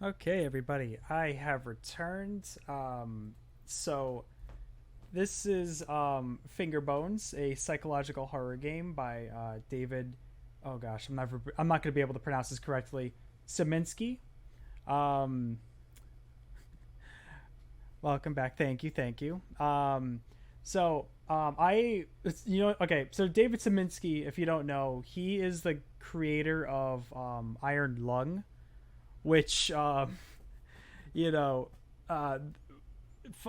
Okay, everybody, I have returned. So this is Fingerbones, a psychological horror game by David. Oh gosh, I'm not going to be able to pronounce this correctly. Saminsky. Um, Welcome back. Thank you, thank you. Okay. So David Saminsky, if you don't know, he is the creator of Iron Lung, which you know, uh,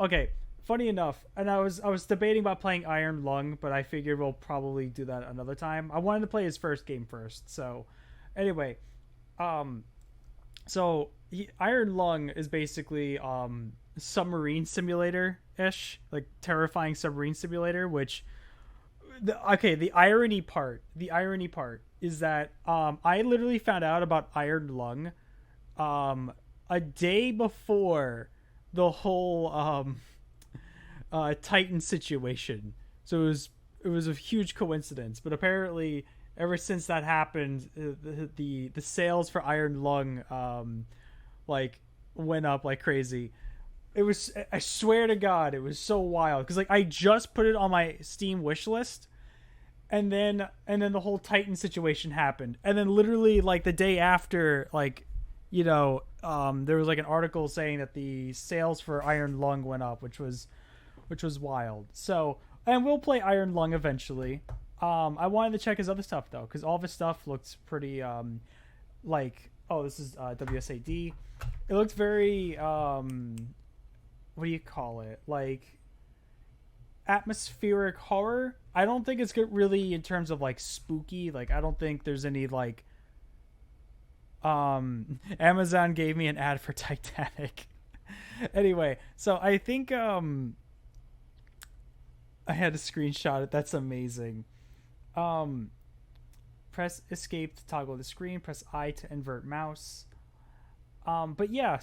okay, funny enough, and I was debating about playing Iron Lung, but I figured we'll probably do that another time. I wanted to play his first game first. So anyway, um Iron Lung is basically submarine simulator ish, like terrifying submarine simulator. Which the irony part is that I literally found out about Iron Lung um a day before the whole Titan situation. So it was a huge coincidence, but apparently ever since that happened, the sales for Iron Lung like went up like crazy. It was, I swear to God, it was so wild because like I just put it on my Steam wish list, and then the whole Titan situation happened, and then literally like the day after, like, there was like an article saying that the sales for Iron Lung went up, which was wild. So, and we'll play Iron Lung eventually. I wanted to check his other stuff though, because all of his stuff looks pretty like, oh, this is WSAD. It looks very what do you call it? Like atmospheric horror. I don't think it's good really in terms of like spooky. Like I don't think there's any like Amazon gave me an ad for Titanic. Anyway, so I think I had to screenshot it. That's amazing. Um Press escape to toggle the screen, press I to invert mouse. But yeah,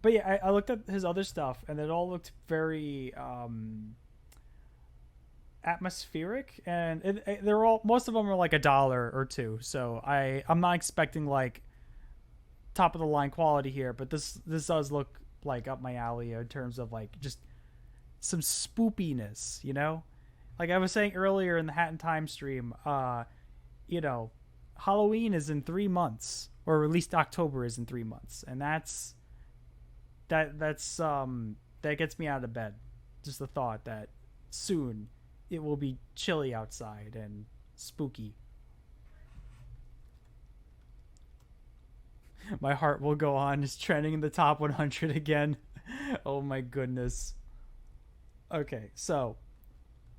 I looked at his other stuff and it all looked very atmospheric, and they're all, most of them are like $1 or $2. So I'm not expecting like top of the line quality here, but this does look like up my alley in terms of like just some spoopiness, Like I was saying earlier in the Hat and Time stream, you know, Halloween is in 3 months, or at least October is in 3 months, and that gets me out of bed. Just the thought that soon it will be chilly outside and spooky. My heart will go on is trending in the top 100 again. Oh my goodness. Okay, so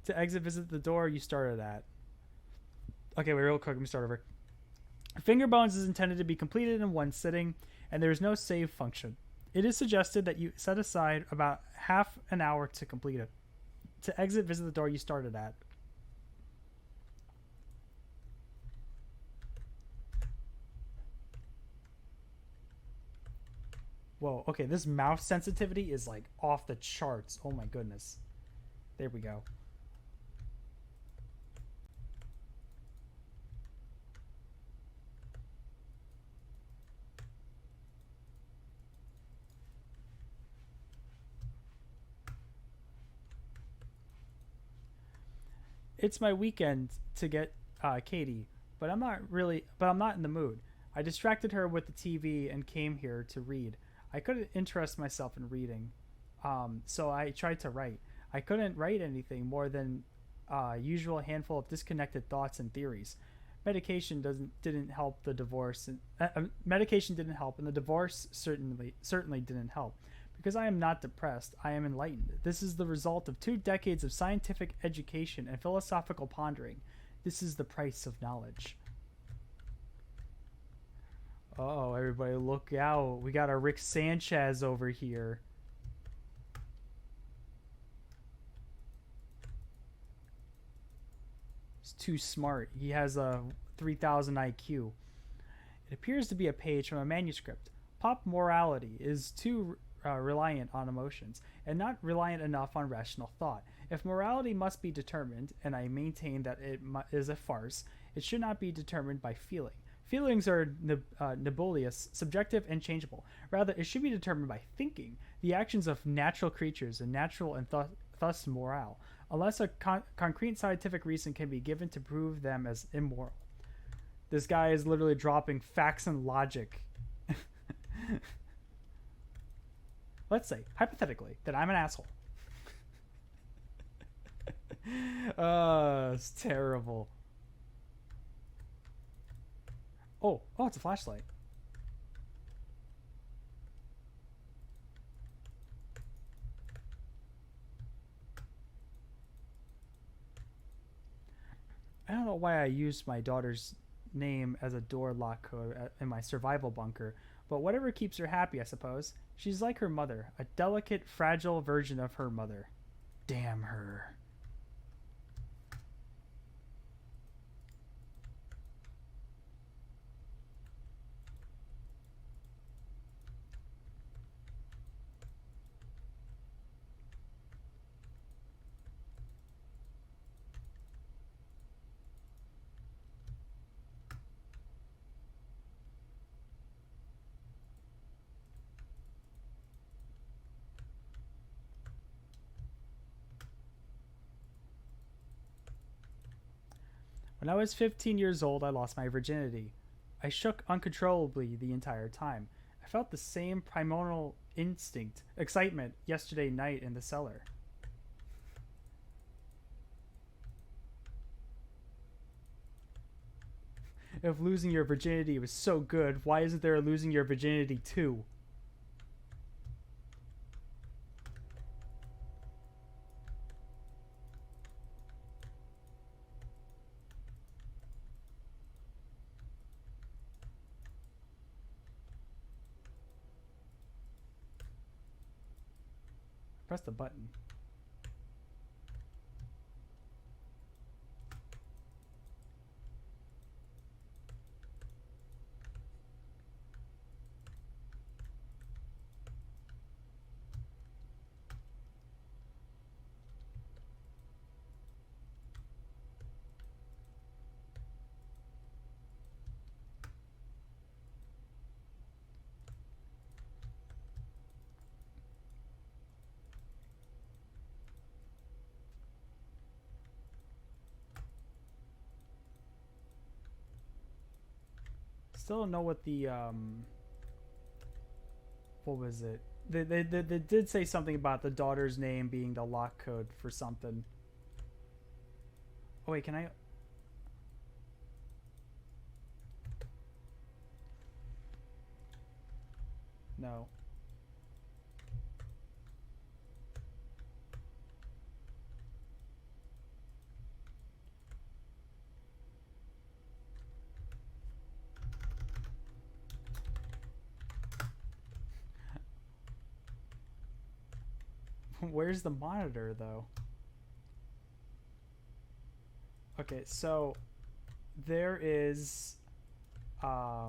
to exit, visit the door you started at. Okay, wait, real quick. Let me start over. Fingerbones is intended to be completed in one sitting, and there is no save function. It is suggested that you set aside about half an hour to complete it. To exit, visit the door you started at. Whoa, okay, this mouse sensitivity is like off the charts. Oh my goodness. There we go. It's my weekend to get Katie, but I'm not in the mood. I distracted her with the TV and came here to read. I couldn't interest myself in reading, so I tried to write. I couldn't write anything more than usual handful of disconnected thoughts and theories. Medication didn't help the divorce, and medication didn't help, and the divorce certainly didn't help. Because I am not depressed, I am enlightened. This is the result of 2 decades of scientific education and philosophical pondering. This is the price of knowledge. Oh, everybody look out. We got our Rick Sanchez over here. He's too smart. He has a 3,000 IQ. It appears to be a page from a manuscript. Pop morality is too reliant on emotions and not reliant enough on rational thought. If morality must be determined, and I maintain that it is a farce, it should not be determined by feeling. Feelings are nebulous, subjective, and changeable. Rather, it should be determined by thinking, the actions of natural creatures, and natural and thus morale, unless a concrete scientific reason can be given to prove them as immoral. This guy is literally dropping facts and logic. Let's say, hypothetically, that I'm an asshole. It's terrible. Oh, it's a flashlight. I don't know why I used my daughter's name as a door lock code in my survival bunker, but whatever keeps her happy, I suppose. She's like her mother, a delicate, fragile version of her mother. Damn her. When I was 15 years old, I lost my virginity. I shook uncontrollably the entire time. I felt the same primal instinct, excitement, yesterday night in the cellar. If losing your virginity was so good, why isn't there a losing your virginity too? Press the button. Still don't know what the what was it? They did say something about the daughter's name being the lock code for something. Oh wait, can I? No. Where's the monitor though? Okay, so there is I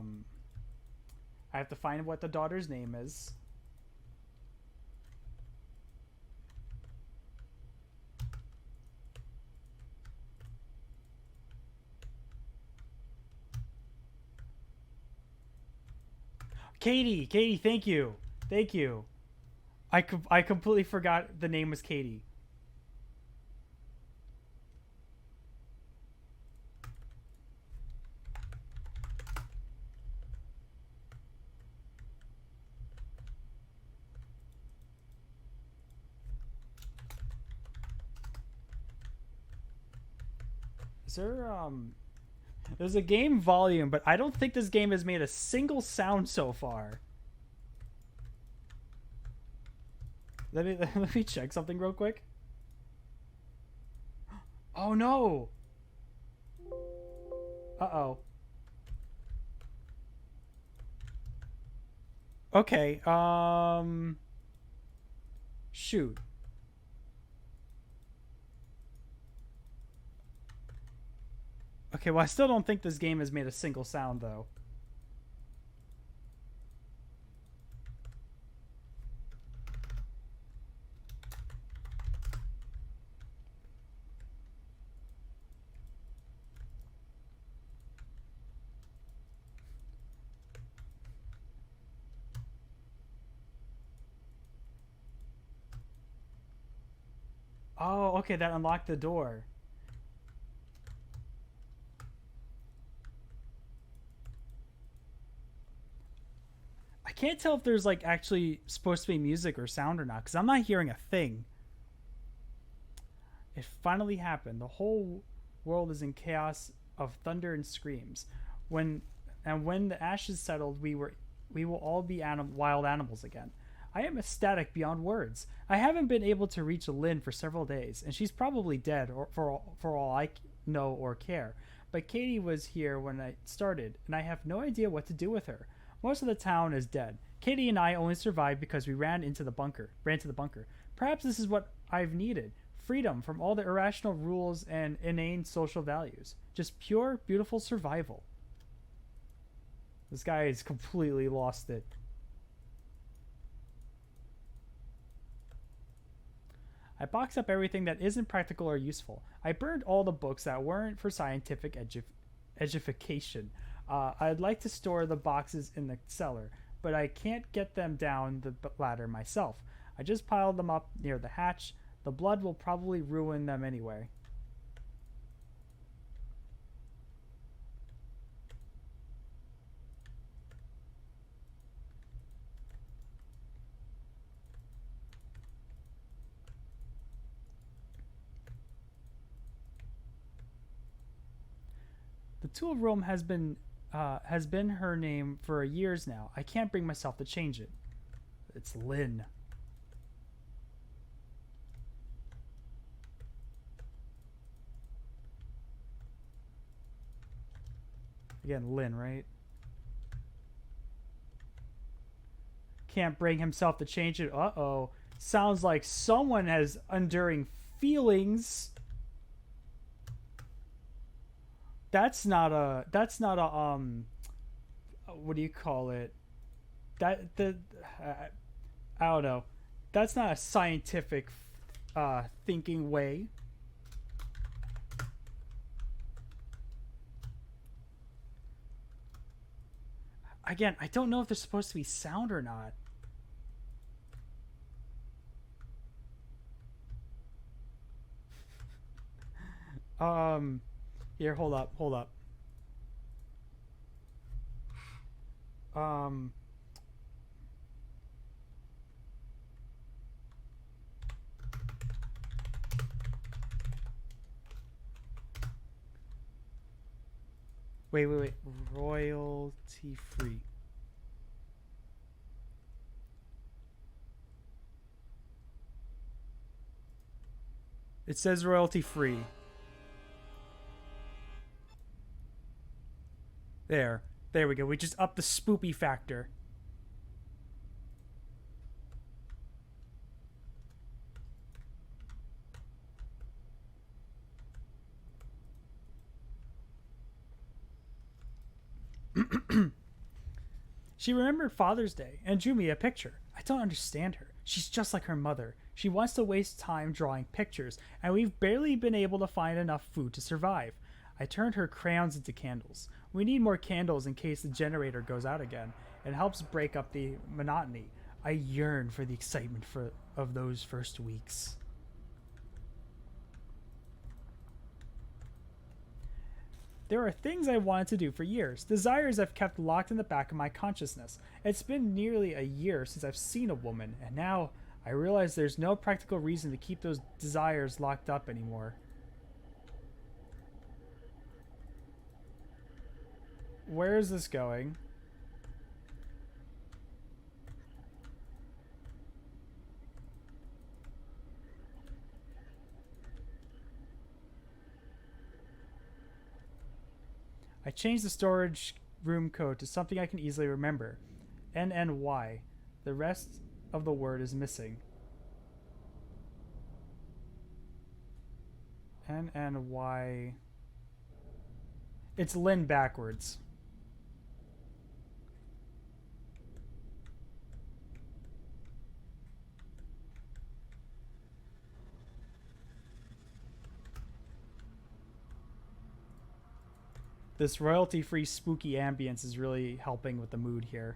have to find what the daughter's name is. Katie, thank you. Thank you. I completely forgot the name was Katie. Is there there's a game volume, but I don't think this game has made a single sound so far. Let me check something real quick. Oh no. Uh-oh. Okay, shoot. Okay, well I still don't think this game has made a single sound though. Oh, okay, that unlocked the door. I can't tell if there's like actually supposed to be music or sound or not because I'm not hearing a thing. It finally happened. The whole world is in chaos of thunder and screams. When when the ashes settled, we will all be wild animals again. I am ecstatic beyond words. I haven't been able to reach Lynn for several days, and she's probably dead, or for all I know or care. But Katie was here when I started, and I have no idea what to do with her. Most of the town is dead. Katie and I only survived because we ran to the bunker. Perhaps this is what I've needed: freedom from all the irrational rules and inane social values. Just pure, beautiful survival. This guy has completely lost it. I boxed up everything that isn't practical or useful. I burned all the books that weren't for scientific edification. I'd like to store the boxes in the cellar, but I can't get them down the ladder myself. I just piled them up near the hatch. The blood will probably ruin them anyway. The tool room has been her name for years now. I can't bring myself to change it. It's Lynn. Again, Lynn, right? Can't bring himself to change it. Uh-oh. Sounds like someone has enduring feelings. That's not a what do you call it? That the I don't know. That's not a scientific thinking way. Again, I don't know if there's supposed to be sound or not. Um Here, hold up. Um wait. Royalty free. It says royalty free. There. There we go. We just upped the spoopy factor. She remembered Father's Day and drew me a picture. I don't understand her. She's just like her mother. She wants to waste time drawing pictures, and we've barely been able to find enough food to survive. I turned her crayons into candles. We need more candles in case the generator goes out again. It helps break up the monotony. I yearn for the excitement of those first weeks. There are things I wanted to do for years, desires I've kept locked in the back of my consciousness. It's been nearly a year since I've seen a woman, and now I realize there's no practical reason to keep those desires locked up anymore. Where is this going? I changed the storage room code to something I can easily remember. NNY. The rest of the word is missing. NNY. It's Lynn backwards. This royalty-free spooky ambience is really helping with the mood here.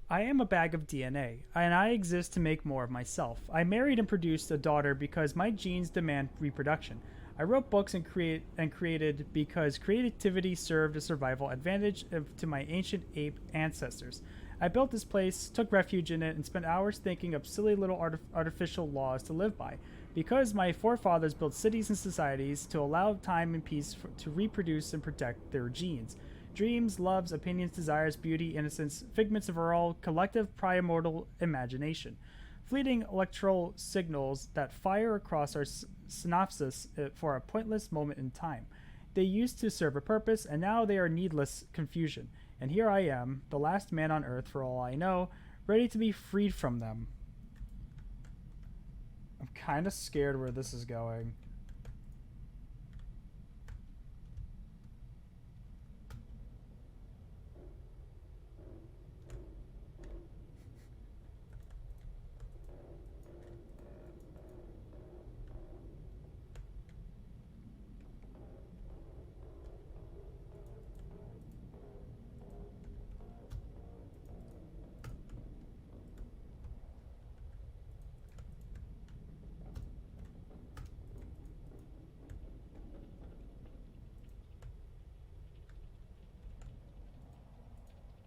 I am a bag of DNA, and I exist to make more of myself. I married and produced a daughter because my genes demand reproduction. I wrote books and created because creativity served a survival advantage to my ancient ape ancestors. I built this place, took refuge in it, and spent hours thinking up silly little artificial laws to live by. Because my forefathers built cities and societies to allow time and peace to reproduce and protect their genes. Dreams, loves, opinions, desires, beauty, innocence, figments of our all collective primordial imagination. Fleeting electoral signals that fire across our synopsis for a pointless moment in time. They used to serve a purpose, and now they are needless confusion. And here I am, the last man on earth for all I know, ready to be freed from them. I'm kind of scared where this is going.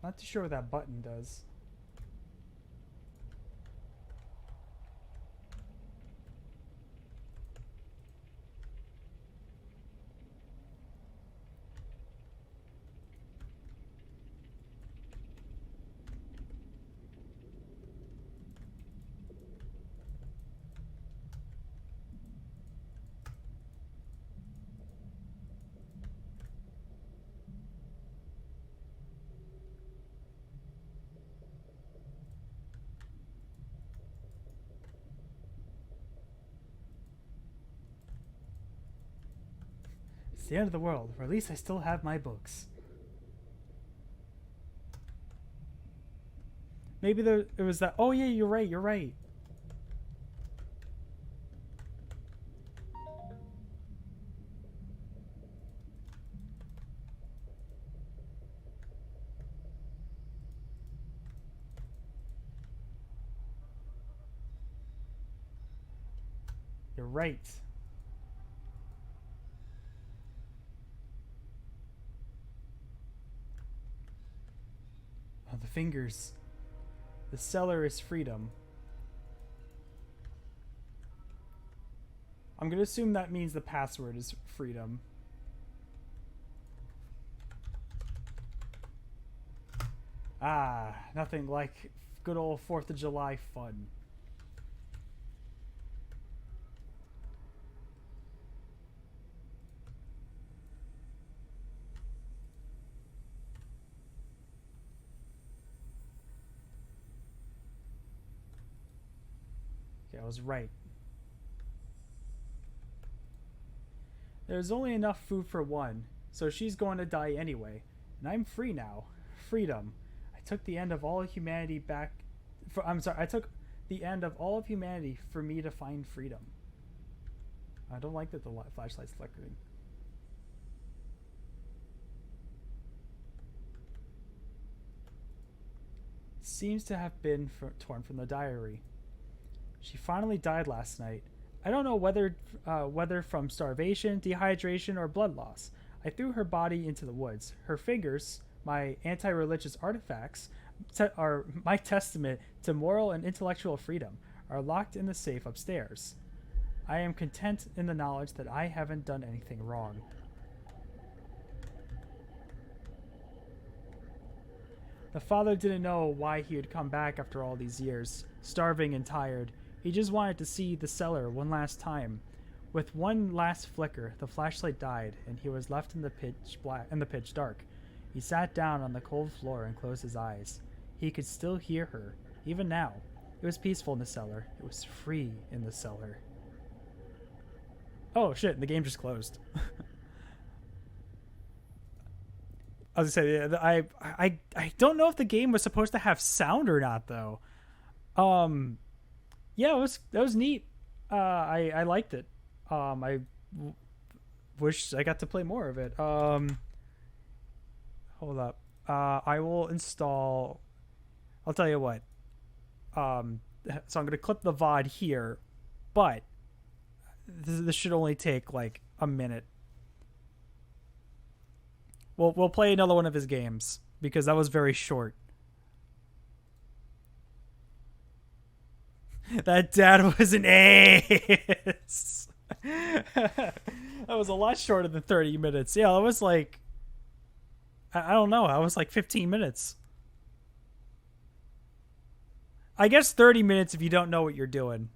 Not too sure what that button does. It's the end of the world, or at least I still have my books. Maybe it was that. Oh yeah, you're right. You're right. You're right. Oh, the fingers. The cellar is freedom. I'm gonna assume that means the password is freedom. Ah, nothing like good old 4th of July fun. Okay, I was right. There's only enough food for one, so she's going to die anyway. And I'm free now. Freedom. I took the end of all humanity back. I'm sorry, I took the end of all of humanity for me to find freedom. I don't like that the flashlight's flickering. Seems to have been torn from the diary. She finally died last night. I don't know whether from starvation, dehydration, or blood loss. I threw her body into the woods. Her fingers, my anti-religious artifacts, are my testament to moral and intellectual freedom, are locked in the safe upstairs. I am content in the knowledge that I haven't done anything wrong. The father didn't know why he had come back after all these years, starving and tired. He just wanted to see the cellar one last time. With one last flicker, the flashlight died, and he was left in the pitch dark. He sat down on the cold floor and closed his eyes. He could still hear her, even now. It was peaceful in the cellar. It was free in the cellar. Oh shit! The game just closed. I was gonna say, I don't know if the game was supposed to have sound or not though. Yeah, that was neat. I liked it. Wish I got to play more of it. Hold up. I will install. I'll tell you what. So I'm gonna clip the VOD here, but this should only take like a minute. We'll play another one of his games because that was very short. That dad was an ace. That was a lot shorter than 30 minutes. Yeah, it was like I don't know. I was like 15 minutes. I guess 30 minutes if you don't know what you're doing.